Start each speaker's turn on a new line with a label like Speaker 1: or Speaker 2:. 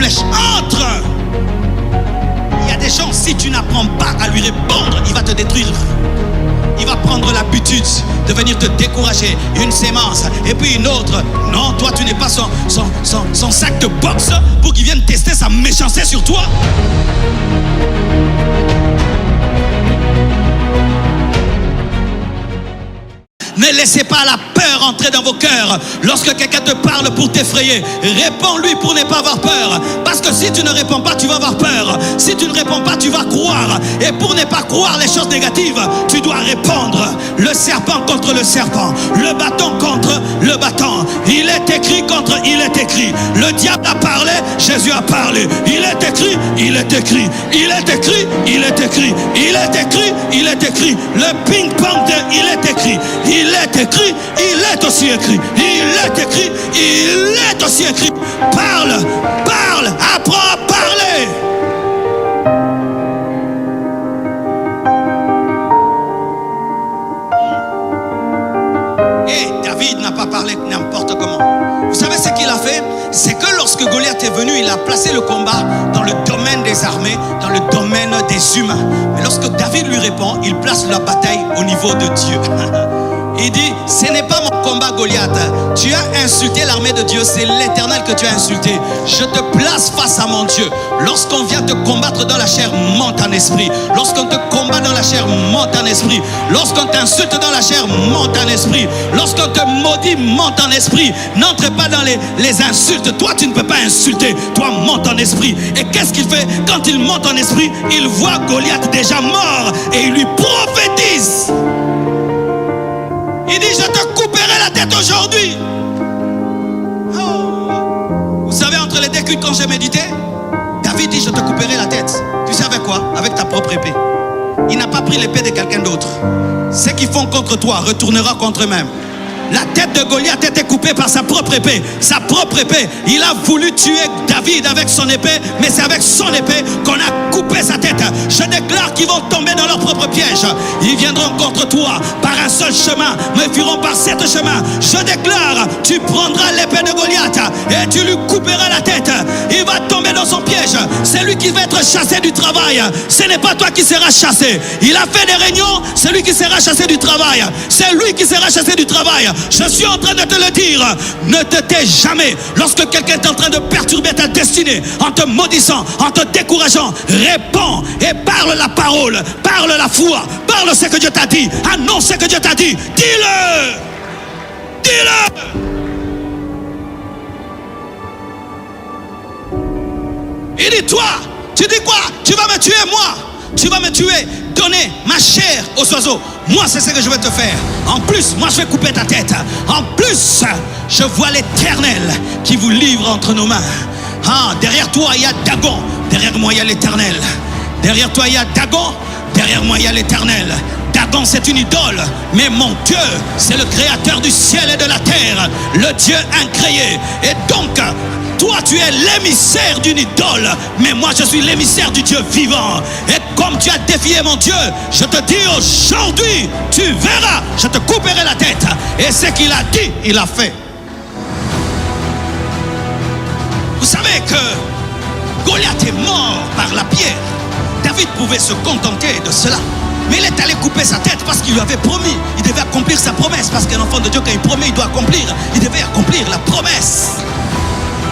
Speaker 1: flèche entre. Il y a des gens, si tu n'apprends pas à lui répondre, il va te détruire. Il va prendre l'habitude de venir te décourager. Une sémence et puis une autre. Non, toi tu n'es pas son sac de boxe pour qu'il vienne tester sa méchanceté sur toi. Ne laissez pas la peur entrer dans vos cœurs. Lorsque quelqu'un te parle pour t'effrayer, réponds-lui pour ne pas avoir peur. Parce que si tu ne réponds pas, tu vas avoir peur. Si tu ne réponds pas, tu vas croire. Et pour ne pas croire les choses négatives, tu dois répondre. Le serpent contre le serpent, le bâton contre le bâton. Il est écrit contre il est écrit. Le diable a parlé, Jésus a parlé. Il est écrit, il est écrit. Il est écrit, il est écrit. Il est écrit, il est écrit. Le ping-pong de il est écrit. Il est écrit, il est aussi écrit. Il est écrit, il est aussi écrit. Parle, parle, apprends à parler. Et David n'a pas parlé n'importe comment. Vous savez ce qu'il a fait? C'est que lorsque Goliath est venu, il a placé le combat dans le domaine des armées, dans le domaine des humains. Mais lorsque David lui répond, il place la bataille au niveau de Dieu. Il dit, ce n'est pas mon combat Goliath. Tu as insulté l'armée de Dieu, c'est l'Éternel que tu as insulté. Je te place face à mon Dieu. Lorsqu'on vient te combattre dans la chair, monte en esprit. Lorsqu'on te combat dans la chair, monte en esprit. Lorsqu'on t'insulte dans la chair, monte en esprit. Lorsqu'on te maudit, monte en esprit. N'entre pas dans les insultes. Toi, tu ne peux pas insulter. Toi, monte en esprit. Et qu'est-ce qu'il fait? Quand il monte en esprit, il voit Goliath déjà mort et il lui prophétise. Il dit, je te couperai la tête aujourd'hui. Oh. Vous savez, entre les deux cultes, quand j'ai médité, David dit, je te couperai la tête. Tu sais avec quoi? Avec ta propre épée. Il n'a pas pris l'épée de quelqu'un d'autre. Ce qu'ils font contre toi retournera contre eux-mêmes. La tête de Goliath était coupée par sa propre épée. Sa propre épée. Il a voulu tuer David avec son épée, mais c'est avec son épée qu'on a coupé sa tête. Je déclare qu'ils vont tomber dans leur propre piège. Ils viendront contre toi par un seul chemin, mais fuiront par 7 chemins. Je déclare, tu prendras l'épée de Goliath et tu lui couperas la tête. Il va tomber dans son piège. C'est lui qui va être chassé du travail. Ce n'est pas toi qui seras chassé. Il a fait des réunions, c'est lui qui sera chassé du travail. C'est lui qui sera chassé du travail. Je suis en train de te le dire. Ne te tais jamais. Lorsque quelqu'un est en train de perturber ta destinée, en te maudissant, en te décourageant, réponds et parle la parole, parle la foi, parle ce que Dieu t'a dit, annonce ce que Dieu t'a dit. Dis-le. Dis-le. Il dit, toi, tu dis quoi? Tu vas me tuer, moi. Tu vas me tuer, donner ma chair aux oiseaux. Moi, c'est ce que je vais te faire. En plus, moi, je vais couper ta tête. En plus, je vois l'Éternel qui vous livre entre nos mains. Ah, derrière toi, il y a Dagon. Derrière moi, il y a l'Éternel. Derrière toi, il y a Dagon. Derrière moi, il y a l'Éternel. Dagon, c'est une idole. Mais mon Dieu, c'est le créateur du ciel et de la terre. Le Dieu incréé. Et donc, toi, tu es l'émissaire d'une idole, mais moi, je suis l'émissaire du Dieu vivant. Et comme tu as défié mon Dieu, je te dis aujourd'hui, tu verras, je te couperai la tête. Et ce qu'il a dit, il a fait. Vous savez que Goliath est mort par la pierre. David pouvait se contenter de cela. Mais il est allé couper sa tête parce qu'il lui avait promis. Il devait accomplir sa promesse. Parce qu'un enfant de Dieu, quand il promet, il doit accomplir. Il devait accomplir la promesse.